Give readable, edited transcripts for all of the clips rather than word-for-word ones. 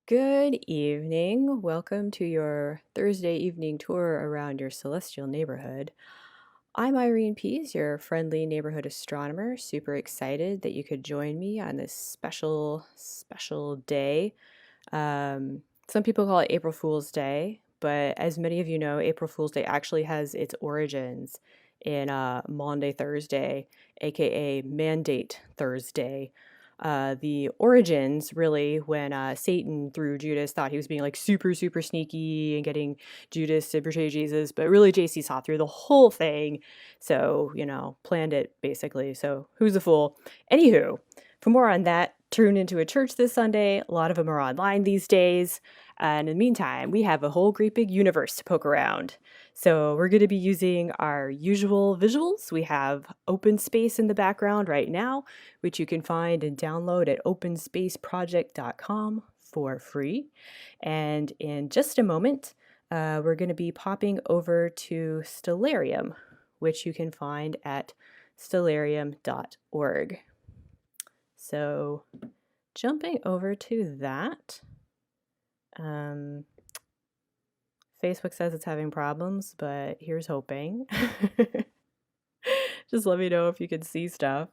Good evening. Welcome to your Thursday evening tour around your celestial neighborhood. I'm Irene Pease, your friendly neighborhood astronomer. Super excited that you could join me on this special day. Some people call it April Fool's Day, but as many of you know, April Fool's Day actually has its origins in Maundy Thursday, aka Mandate Thursday. The origins really when Satan through Judas thought he was being like super sneaky and getting Judas to betray Jesus, but really JC saw through the whole thing, so planned it basically. So who's the fool? Anywho, for more on that, tune into a church this Sunday. A lot of them are online these days. And in the meantime, we have a whole great big universe to poke around. So we're going to be using our usual visuals. We have open space in the background right now, which you can find and download at openspaceproject.com for free. And in just a moment, we're going to be popping over to Stellarium, which you can find at stellarium.org. So jumping over to that, Facebook says it's having problems, but here's hoping. Just let me know if you can see stuff.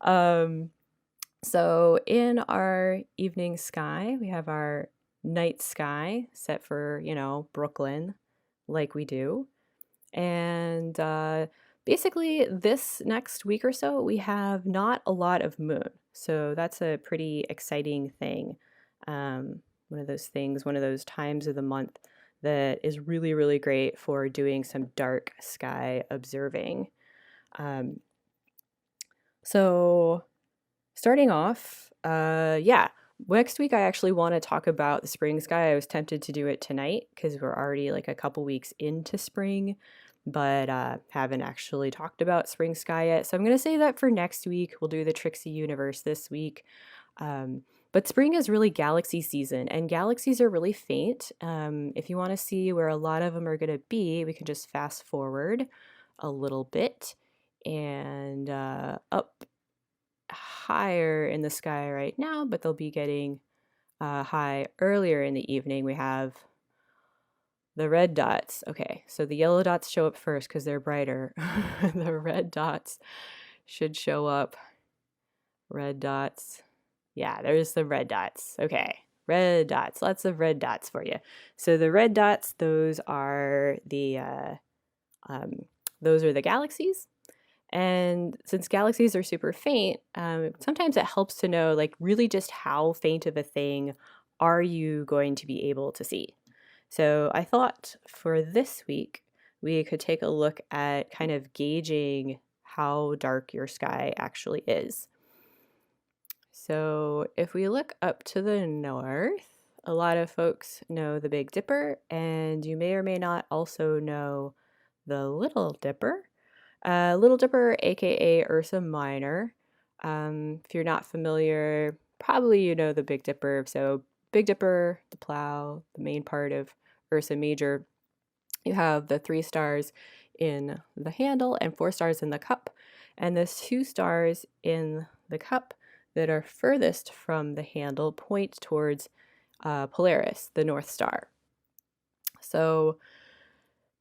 So in our evening sky, we have our night sky set for, Brooklyn, like we do. And basically this next week or so, we have not a lot of moon. So that's a pretty exciting thing. One of those things, one of those times of the month that is really great for doing some dark sky observing. So starting off, next week I actually want to talk about the spring sky. I was tempted to do it tonight because we're already like a couple weeks into spring, but haven't actually talked about spring sky yet. So I'm going to say that for next week. We'll do the Tricksy universe this week. But spring is really galaxy season, and galaxies are really faint. If you want to see where a lot of them are going to be, we can just fast forward a little bit and up higher in the sky right now, but they'll be getting high earlier in the evening. We have the red dots. Okay, so the yellow dots show up first because they're brighter. The red dots should show up. Red dots. Yeah, there's the red dots. Okay, red dots. Lots of red dots for you. So the red dots, those are the galaxies. And since galaxies are super faint, sometimes it helps to know like really just how faint of a thing are you going to be able to see. So I thought for this week, we could take a look at kind of gauging how dark your sky actually is. So if we look up to the north, a lot of folks know the Big Dipper, and you may or may not also know the Little Dipper. Little Dipper, aka Ursa Minor. If you're not familiar, probably you know the Big Dipper. So Big Dipper, the plow, the main part of Ursa Major. You have the 3 stars in the handle and 4 stars in the cup. And the 2 stars in the cup that are furthest from the handle point towards Polaris, the North Star. So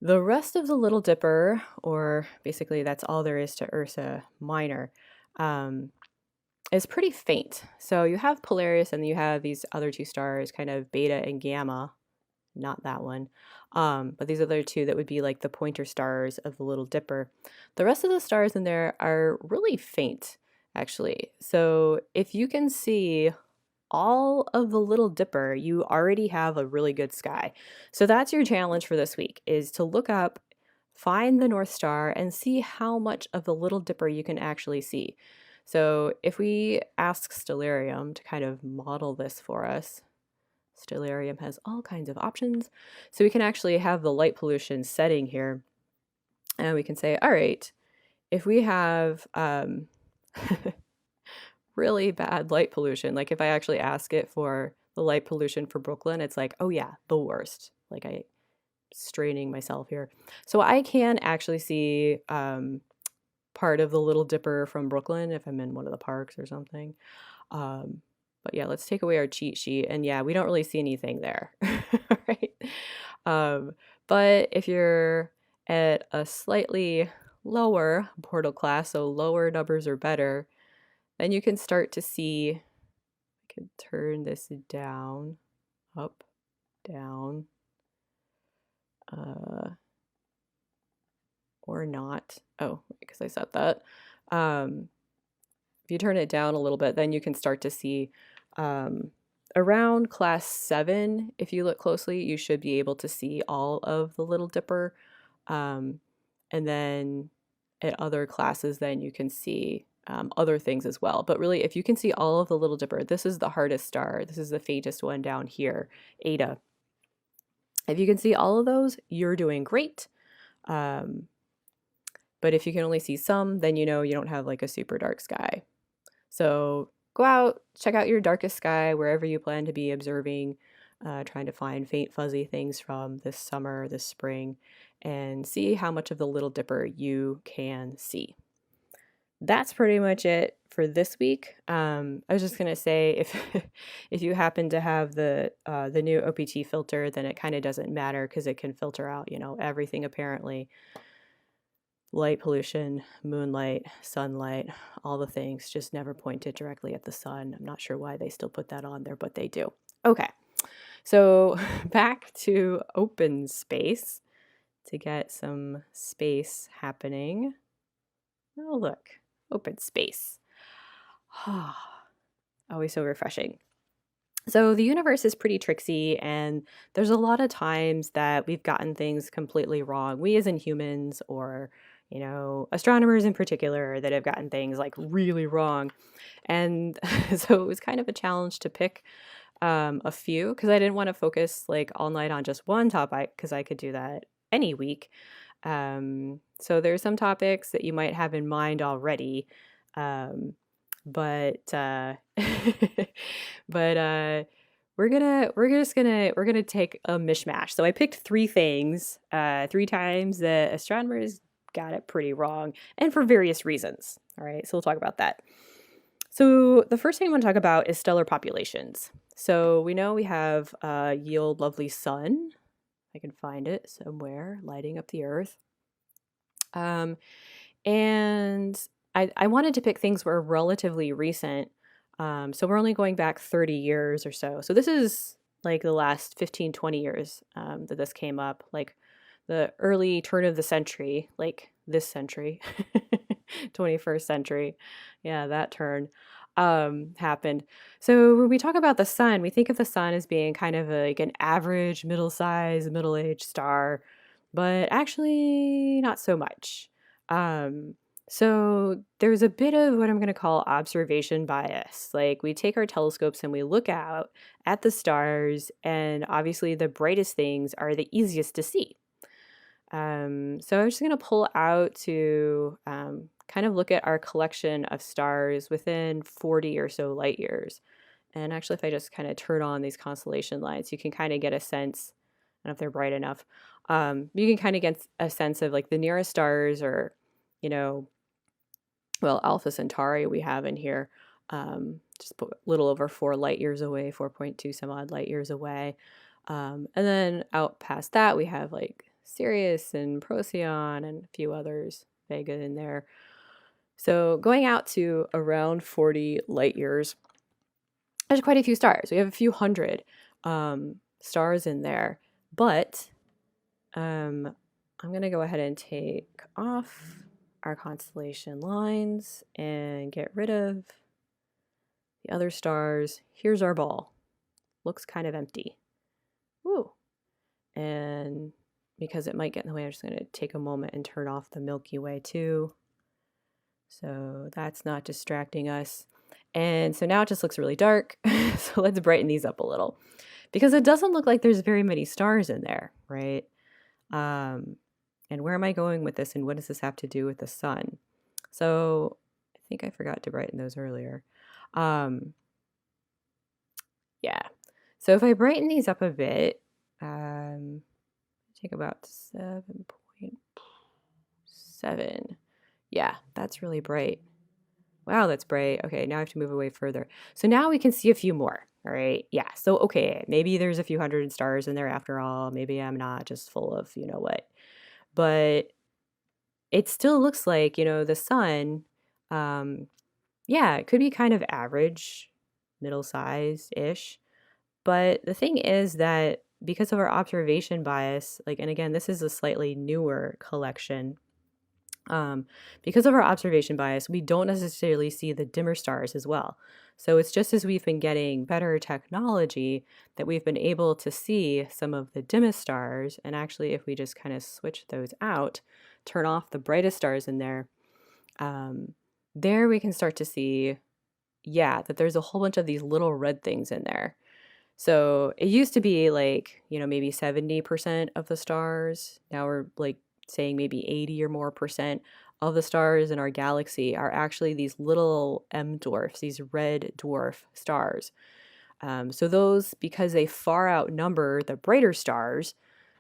the rest of the Little Dipper, or basically that's all there is to Ursa Minor, is pretty faint. So you have Polaris and you have these other 2 stars, kind of Beta and Gamma, not that one, but these other 2 that would be like the pointer stars of the Little Dipper. The rest of the stars in there are really faint, actually. So if you can see all of the Little Dipper, you already have a really good sky. So that's your challenge for this week, is to look up, find the North Star, and see how much of the Little Dipper you can actually see. So if we ask Stellarium to kind of model this for us, Stellarium has all kinds of options. So we can actually have the light pollution setting here, and we can say, all right, if we have really bad light pollution, like if I actually ask it for the light pollution for Brooklyn, it's like, oh yeah, the worst. Like I'm straining myself here. So I can actually see part of the Little Dipper from Brooklyn if I'm in one of the parks or something. But yeah, let's take away our cheat sheet. And yeah, we don't really see anything there, right? Um, but if you're at a slightly lower portal class, so lower numbers or better, then you can start to see, I can turn this down, up, down, or not. Oh, because I said that. If you turn it down a little bit, then you can start to see around class 7, if you look closely, you should be able to see all of the Little Dipper. And then at other classes, then you can see other things as well. But really, if you can see all of the Little Dipper, this is the hardest star. This is the faintest one down here, Eta. If you can see all of those, you're doing great. But if you can only see some, then you know you don't have like a super dark sky. So go out, check out your darkest sky wherever you plan to be observing, trying to find faint fuzzy things from this summer, this spring, and see how much of the Little Dipper you can see. That's pretty much it for this week. I was just gonna say, if if you happen to have the new OPT filter, then it kind of doesn't matter because it can filter out, you know, everything apparently. Light pollution, moonlight, sunlight, all the things, just never point it directly at the sun. I'm not sure why they still put that on there, but they do. Okay, so back to open space to get some space happening. Oh, look, open space. Always so refreshing. So the universe is pretty tricksy, and there's a lot of times that we've gotten things completely wrong. We as in humans, or you know, astronomers in particular, that have gotten things like really wrong. And so it was kind of a challenge to pick a few, because I didn't want to focus like all night on just one topic, because I could do that any week. So there's some topics that you might have in mind already. But but we're gonna take a mishmash. So I picked 3 things, 3 times that astronomers got it pretty wrong, and for various reasons. All right, so we'll talk about that. So the first thing I want to talk about is stellar populations. So we know we have a yield lovely sun. I can find it somewhere, lighting up the Earth. And I wanted to pick things that were relatively recent. So we're only going back 30 years or so. So this is like the last 15, 20 years that this came up, like the early turn of the century, like this century, 21st century. Yeah, that turn happened. So when we talk about the sun, we think of the sun as being kind of like an average, middle-sized, middle-aged star, but actually not so much. So there's a bit of what I'm going to call observation bias. Like we take our telescopes and we look out at the stars, and obviously the brightest things are the easiest to see. So I'm just going to pull out to kind of look at our collection of stars within 40 or so light years. And actually, if I just kind of turn on these constellation lights, you can kind of get a sense, I don't know if they're bright enough, you can kind of get a sense of like the nearest stars, or, you know, well, Alpha Centauri we have in here, just a little over 4 light years away, 4.2 some odd light years away. And then out past that, we have like Sirius and Procyon and a few others, Vega in there. So going out to around 40 light years, there's quite a few stars. We have a few hundred stars in there. But I'm going to go ahead and take off our constellation lines and get rid of the other stars. Here's our ball. Looks kind of empty. Woo. And because it might get in the way, I'm just going to take a moment and turn off the Milky Way too. So that's not distracting us. And so now it just looks really dark. So let's brighten these up a little, because it doesn't look like there's very many stars in there, right? And where am I going with this, and what does this have to do with the sun? So I think I forgot to brighten those earlier. Yeah. So if I brighten these up a bit, take about 7.7. Yeah, that's really bright. Wow, that's bright. Okay, now I have to move away further. So now we can see a few more. All right. Yeah. So, okay, maybe there's a few hundred stars in there after all. Maybe I'm not just full of you know what. But it still looks like, the sun, um, yeah, it could be kind of average, middle size ish. But the thing is that because of our observation bias, like, and again, this is a slightly newer collection. Because of our observation bias, we don't necessarily see the dimmer stars as well. So it's just as we've been getting better technology that we've been able to see some of the dimmest stars. And actually, if we just kind of switch those out, turn off the brightest stars in there, um, there we can start to see, yeah, that there's a whole bunch of these little red things in there. So it used to be like, maybe 70% of the stars. Now we're like saying maybe 80 or more percent of the stars in our galaxy are actually these little M dwarfs, these red dwarf stars. So those, because they far outnumber the brighter stars,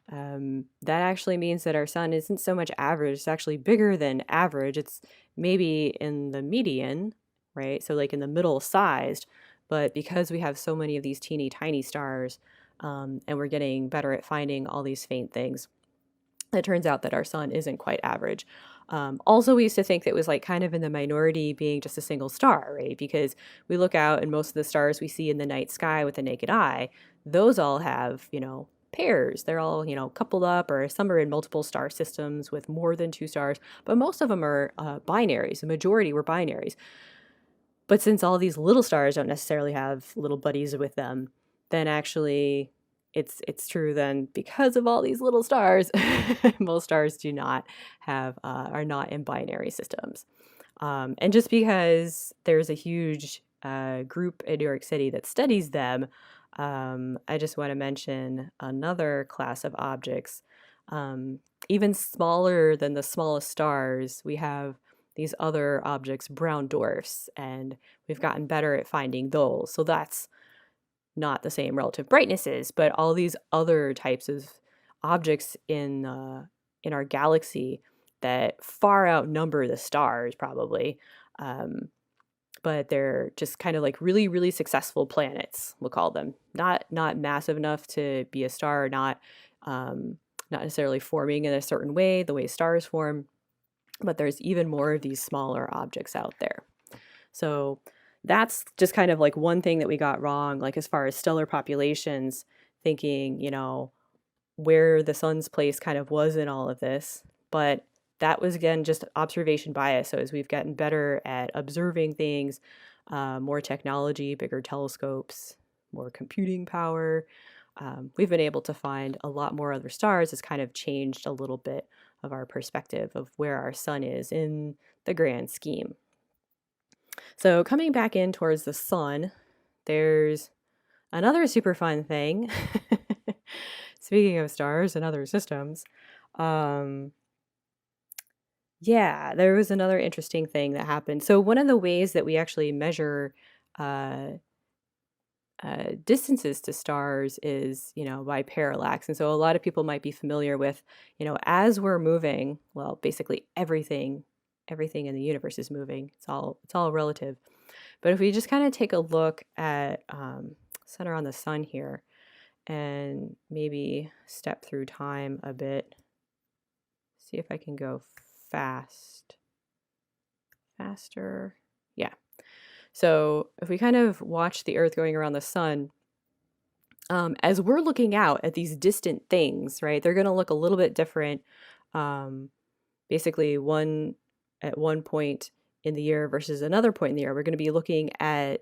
that actually means that our sun isn't so much average, it's actually bigger than average. It's maybe in the median, right? So, like in the middle sized, but because we have so many of these teeny tiny stars, and we're getting better at finding all these faint things, it turns out that our sun isn't quite average. Also, we used to think that it was like kind of in the minority being just a single star, right? Because we look out and most of the stars we see in the night sky with the naked eye, those all have, pairs. They're all, coupled up, or some are in multiple star systems with more than two stars, but most of them are binaries. The majority were binaries. But since all these little stars don't necessarily have little buddies with them, then actually it's true then because of all these little stars, most stars do not have are not in binary systems. And just because there's a huge group in New York City that studies them, I just want to mention another class of objects. Even smaller than the smallest stars, we have these other objects, brown dwarfs, and we've gotten better at finding those. So that's not the same relative brightnesses, but all these other types of objects in our galaxy that far outnumber the stars, probably. Um, but they're just kind of like really, really successful planets, we'll call them. Not massive enough to be a star, not necessarily forming in a certain way, the way stars form, but there's even more of these smaller objects out there. So that's just kind of like one thing that we got wrong, like as far as stellar populations, thinking, where the sun's place kind of was in all of this. But that was, again, just observation bias. So as we've gotten better at observing things, more technology, bigger telescopes, more computing power, we've been able to find a lot more other stars. It's kind of changed a little bit of our perspective of where our sun is in the grand scheme. So coming back in towards the sun, there's another super fun thing. Speaking of stars and other systems, um, yeah, there was another interesting thing that happened. So one of the ways that we actually measure uh, distances to stars is, by parallax. And so a lot of people might be familiar with, as we're moving, well, basically everything in the universe is moving. It's all relative. But if we just kind of take a look at center on the sun here and maybe step through time a bit, see if I can go faster. Yeah. So if we kind of watch the Earth going around the sun, as we're looking out at these distant things, right, they're going to look a little bit different. Basically, at one point in the year versus another point in the year, we're going to be looking at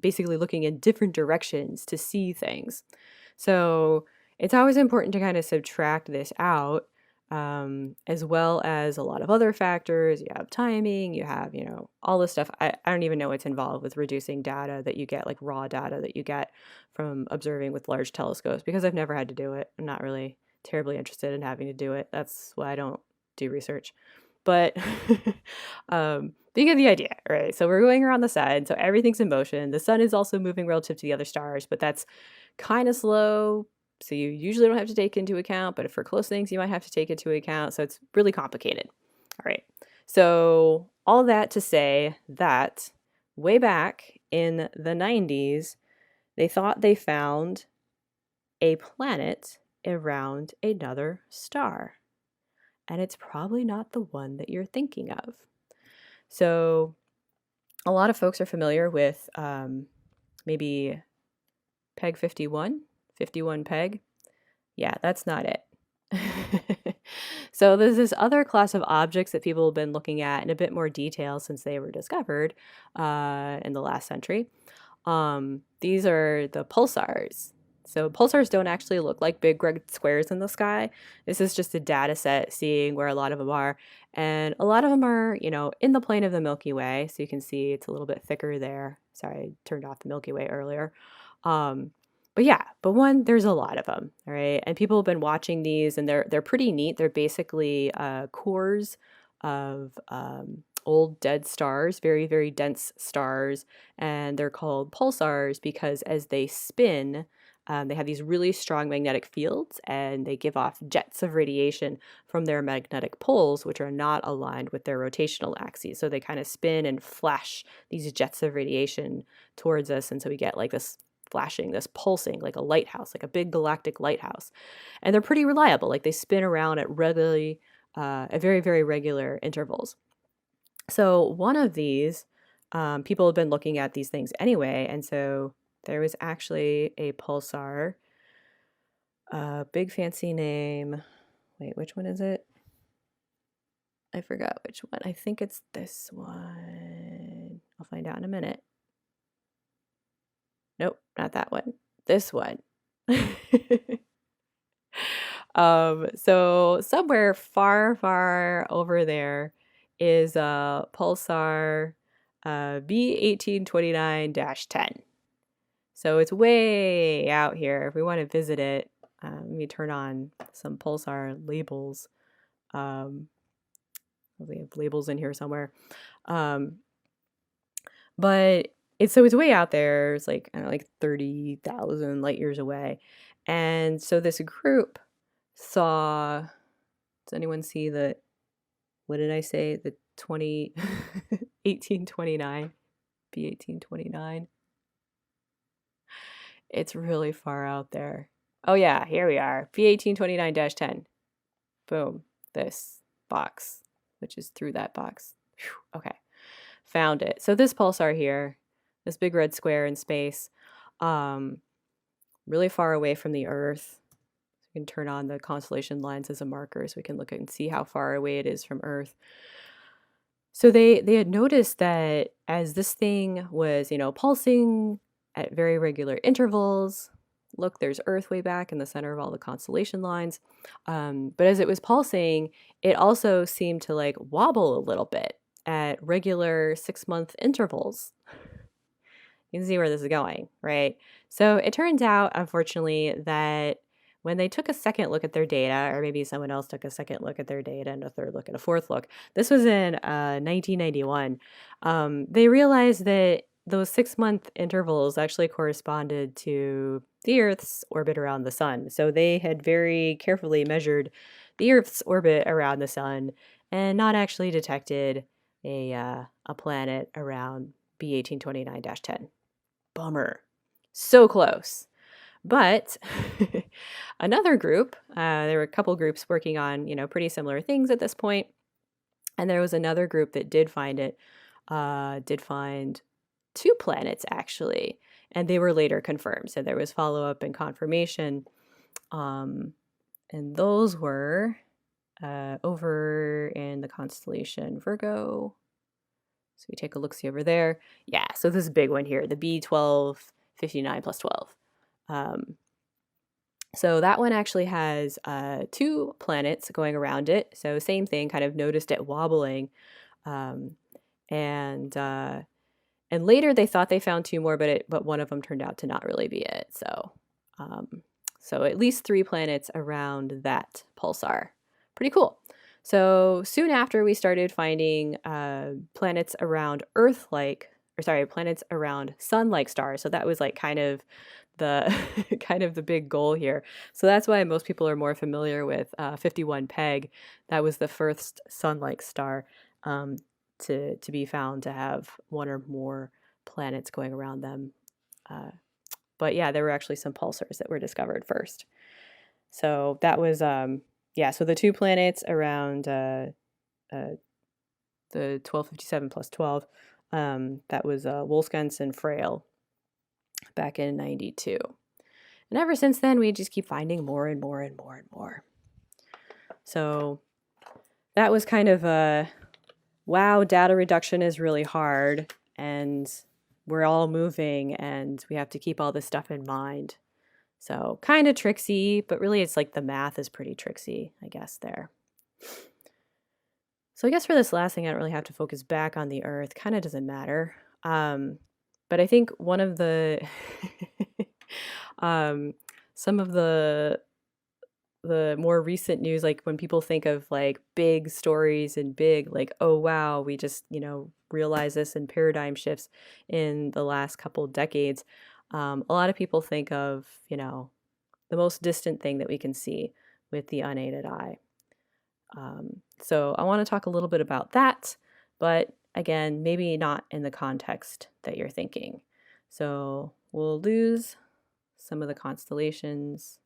basically looking in different directions to see things. So it's always important to kind of subtract this out, as well as a lot of other factors. You have timing, you have, all this stuff. I don't even know what's involved with reducing data that you get, like raw data that you get from observing with large telescopes, because I've never had to do it. I'm not really terribly interested in having to do it. That's why I don't do research. But you get the idea, right? So we're going around the sun, so everything's in motion. The sun is also moving relative to the other stars, but that's kind of slow. So you usually don't have to take into account, but for close things, you might have to take into account. So it's really complicated. All right. So all that to say that way back in the 90s, they thought they found a planet around another star. And it's probably not the one that you're thinking of. So a lot of folks are familiar with maybe Peg 51, 51 Peg. Yeah, that's not it. So there's this other class of objects that people have been looking at in a bit more detail since they were discovered in the last century. These are the pulsars. So pulsars don't actually look like big red squares in the sky. This is just a data set seeing where a lot of them are. And a lot of them are, in the plane of the Milky Way. So you can see it's a little bit thicker there. Sorry, I turned off the Milky Way earlier. But yeah, there's a lot of them, all right? And people have been watching these, and they're pretty neat. They're basically cores of old dead stars, very, very dense stars, and they're called pulsars because as they spin, they have these really strong magnetic fields, and they give off jets of radiation from their magnetic poles, which are not aligned with their rotational axes. So they kind of spin and flash these jets of radiation towards us, and so we get like this flashing, this pulsing, like a lighthouse, like a big galactic lighthouse. And they're pretty reliable. Like they spin around at very, very regular intervals. So one of these, people have been looking at these things anyway. And so there was actually a pulsar, big fancy name. Wait, which one is it? I forgot which one. I think it's this one. I'll find out in a minute. Nope, not that one. This one. So somewhere far, far over there is a pulsar B1829-10. So it's way out here. If we want to visit it, let me turn on some pulsar labels. We have labels in here somewhere. But it's way out there. It's like, I don't know, like 30,000 light years away. And so this group saw, does anyone see what did I say? The 1829, B1829. It's really far out there. Oh yeah, here we are, B1829-10. Boom, this box, which is through that box. Whew, okay, found it. So this pulsar here, this big red square in space, really far away from the Earth. We can turn on the constellation lines as a marker so we can look at and see how far away it is from Earth. So they had noticed that as this thing was, pulsing at very regular intervals, look, there's Earth way back in the center of all the constellation lines. But as it was pulsing, it also seemed to like wobble a little bit at regular 6-month intervals. You can see where this is going, right? So it turns out, unfortunately, that when they took a second look at their data, or maybe someone else took a second look at their data and a third look and a fourth look, this was in 1991, they realized that those 6-month intervals actually corresponded to the Earth's orbit around the sun. So they had very carefully measured the Earth's orbit around the sun and not actually detected a planet around B1829-10. Bummer. So close. But another group, there were a couple groups working on, pretty similar things at this point. And there was another group that did find it, did find 2 planets actually, and they were later confirmed. So there was follow-up and confirmation. And those were over in the constellation Virgo. So we take a look-see over there. Yeah, so this big one here, the B1259+12. So that one actually has 2 planets going around it. So same thing, kind of noticed it wobbling. And later they thought they found 2 more, but one of them turned out to not really be it. So at least 3 planets around that pulsar. Pretty cool. So soon after, we started finding planets around planets around sun-like stars. So that was like kind of the the big goal here. So that's why most people are more familiar with 51 Peg. That was the first sun-like star to be found to have one or more planets going around them. But yeah, there were actually some pulsars that were discovered first. So that was, so the 2 planets around the 1257 plus 12, that was Wolfsgans and Frail back in 92. And ever since then, we just keep finding more and more and more and more. So that was kind of wow, data reduction is really hard, and we're all moving, and we have to keep all this stuff in mind. So kind of tricksy, but really it's like the math is pretty tricksy, I guess, there. So I guess for this last thing, I don't really have to focus back on the Earth. Kind of doesn't matter. But I think one of the some of the more recent news, like when people think of like big stories and big, like, oh wow, we just, realize this in paradigm shifts in the last couple decades. A lot of people think of, the most distant thing that we can see with the unaided eye. So I want to talk a little bit about that, but again, maybe not in the context that you're thinking. So we'll lose some of the constellations,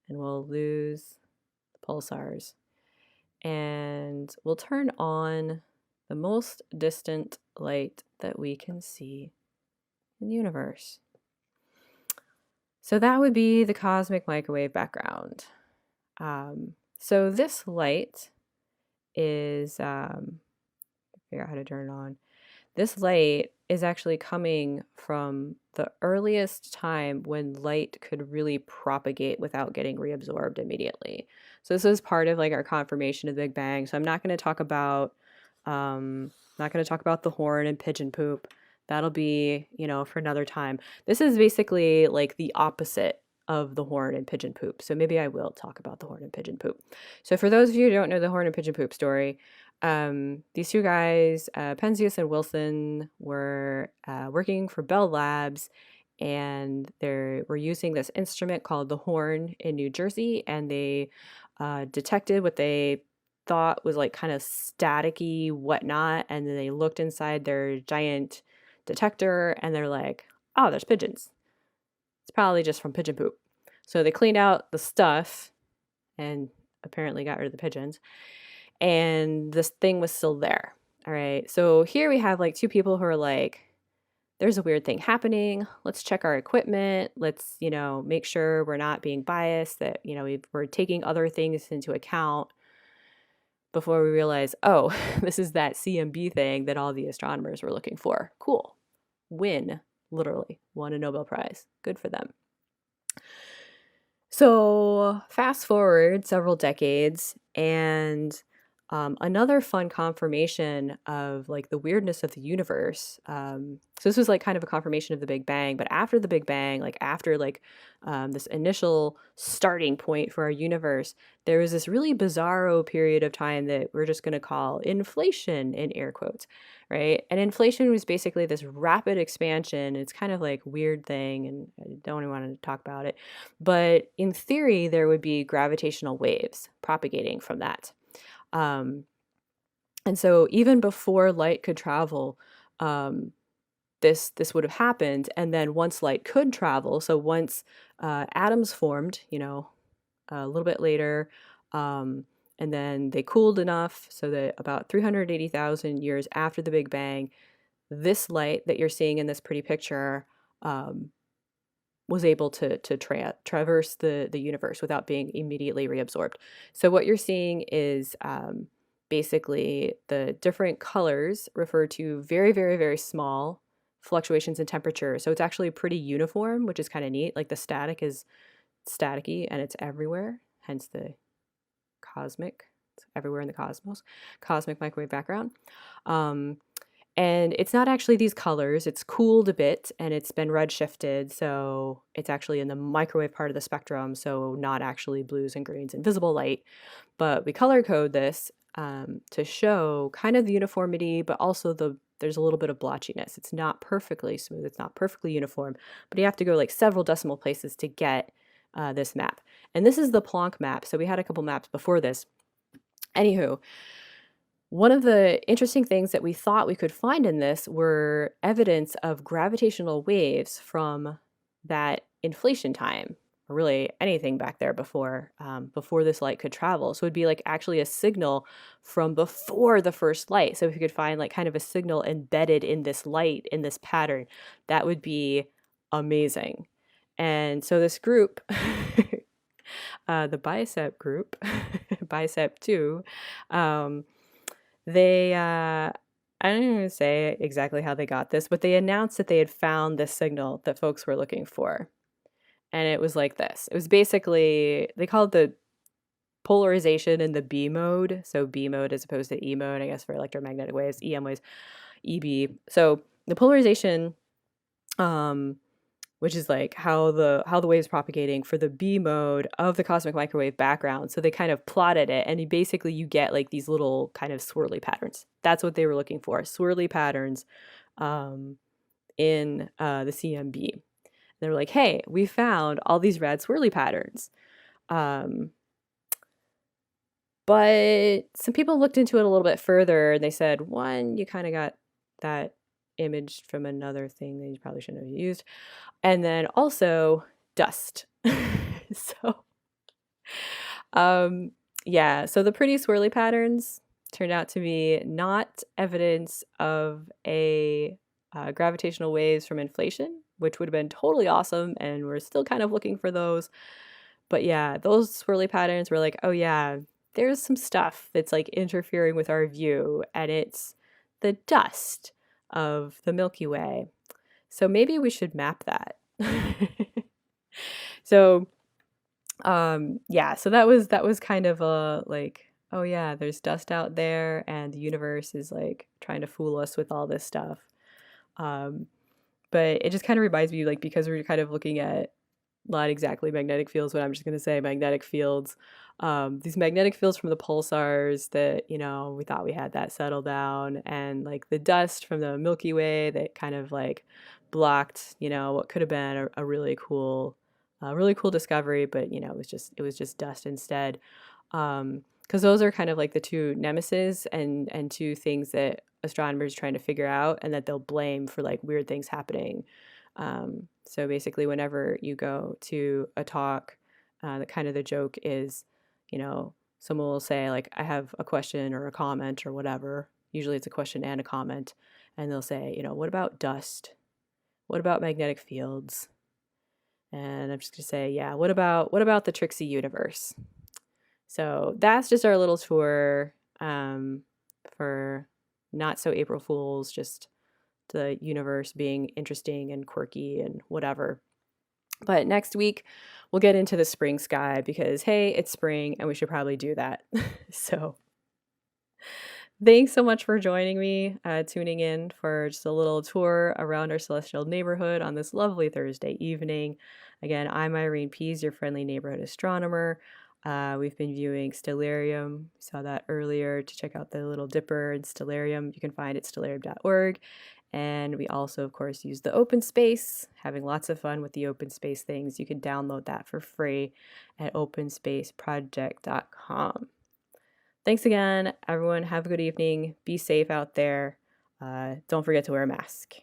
and we'll lose the pulsars, and we'll turn on the most distant light that we can see in the universe. So that would be the cosmic microwave background. So this light is, figure out how to turn it on. This light is actually coming from the earliest time when light could really propagate without getting reabsorbed immediately. So this is part of like our confirmation of the Big Bang. So I'm not going to talk about the horn and pigeon poop. That'll be, for another time. This is basically like the opposite of the horn and pigeon poop. So maybe I will talk about the horn and pigeon poop. So for those of you who don't know the horn and pigeon poop story, these 2 guys, Penzias and Wilson, were working for Bell Labs, and they were using this instrument called the horn in New Jersey, and they detected what they thought was like kind of staticky whatnot, and then they looked inside their giant detector, and they're like, oh, there's pigeons. It's probably just from pigeon poop. So they cleaned out the stuff and apparently got rid of the pigeons, and this thing was still there. All right. So here we have like 2 people who are like, there's a weird thing happening. Let's check our equipment. Let's, make sure we're not being biased, that, we're taking other things into account before we realize, oh, this is that CMB thing that all the astronomers were looking for. Cool. Win. Literally won a Nobel Prize. Good for them. So fast forward several decades, and another fun confirmation of like the weirdness of the universe. So this was like kind of a confirmation of the Big Bang, but after the Big Bang, like after this initial starting point for our universe, there was this really bizarro period of time that we're just going to call inflation in air quotes, right? And inflation was basically this rapid expansion. It's kind of like weird thing, and I don't even want to talk about it. But in theory, there would be gravitational waves propagating from that. And so even before light could travel, this would have happened. And then once light could travel, so once atoms formed, a little bit later, and then they cooled enough so that about 380,000 years after the Big Bang, this light that you're seeing in this pretty picture was able to traverse the universe without being immediately reabsorbed. So what you're seeing is basically the different colors refer to very, very, very small fluctuations in temperature. So it's actually pretty uniform, which is kind of neat. Like the static is staticky and it's everywhere, hence the cosmic, it's everywhere in the cosmos, cosmic microwave background. And it's not actually these colors. It's cooled a bit and it's been redshifted. So it's actually in the microwave part of the spectrum. So not actually blues and greens and visible light. But we color code this to show kind of the uniformity, but also there's a little bit of blotchiness. It's not perfectly smooth. It's not perfectly uniform. But you have to go like several decimal places to get this map. And this is the Planck map. So we had a couple maps before this. Anywho, One of the interesting things that we thought we could find in this were evidence of gravitational waves from that inflation time, or really anything back there before this light could travel. So it'd be like actually a signal from before the first light. So if you could find like kind of a signal embedded in this light in this pattern, that would be amazing. And so this group, the Bicep group, Bicep 2, they, I don't even say exactly how they got this, but they announced that they had found this signal that folks were looking for. And it was like this. It was basically, they called it the polarization in the B mode. So B mode as opposed to E mode, I guess, for electromagnetic waves, EM waves, EB. So the polarization, which is like how the wave's propagating for the B mode of the cosmic microwave background. So they kind of plotted it, and you get like these little kind of swirly patterns. That's what they were looking for, swirly patterns in the CMB. And they were like, hey, we found all these rad swirly patterns. But some people looked into it a little bit further, and they said, one, you kind of got that image from another thing that you probably shouldn't have used. And then also dust. So, yeah, so the pretty swirly patterns turned out to be not evidence of a gravitational waves from inflation, which would have been totally awesome, and we're still kind of looking for those. But yeah, those swirly patterns were like, oh yeah, there's some stuff that's like interfering with our view, and it's the dust of the Milky Way. So maybe we should map that. So, yeah, so that was kind of a like, oh yeah, there's dust out there, and the universe is like trying to fool us with all this stuff. But it just kind of reminds me, like, because we're kind of looking at not exactly magnetic fields, but I'm just going to say magnetic fields. These magnetic fields from the pulsars that, we thought we had that settled down, and like the dust from the Milky Way that kind of like blocked, what could have been a really cool discovery, but it was just dust instead. Because those are kind of like the two nemesis and two things that astronomers are trying to figure out, and that they'll blame for like weird things happening. So basically, whenever you go to a talk, the joke is, someone will say like, I have a question or a comment or whatever. Usually it's a question and a comment. And they'll say, what about dust? What about magnetic fields? And I'm just gonna say, yeah, what about the Tricksy universe? So that's just our little tour for not so April Fools, just the universe being interesting and quirky and whatever. But next week, we'll get into the spring sky because, hey, it's spring and we should probably do that. So thanks so much for joining me, tuning in for just a little tour around our celestial neighborhood on this lovely Thursday evening. Again, I'm Irene Pease, your friendly neighborhood astronomer. We've been viewing Stellarium. We saw that earlier. To check out the Little Dipper and Stellarium, you can find it at stellarium.org. And we also, of course, use the open space, having lots of fun with the open space things. You can download that for free at openspaceproject.com. Thanks again, everyone. Have a good evening. Be safe out there. Don't forget to wear a mask.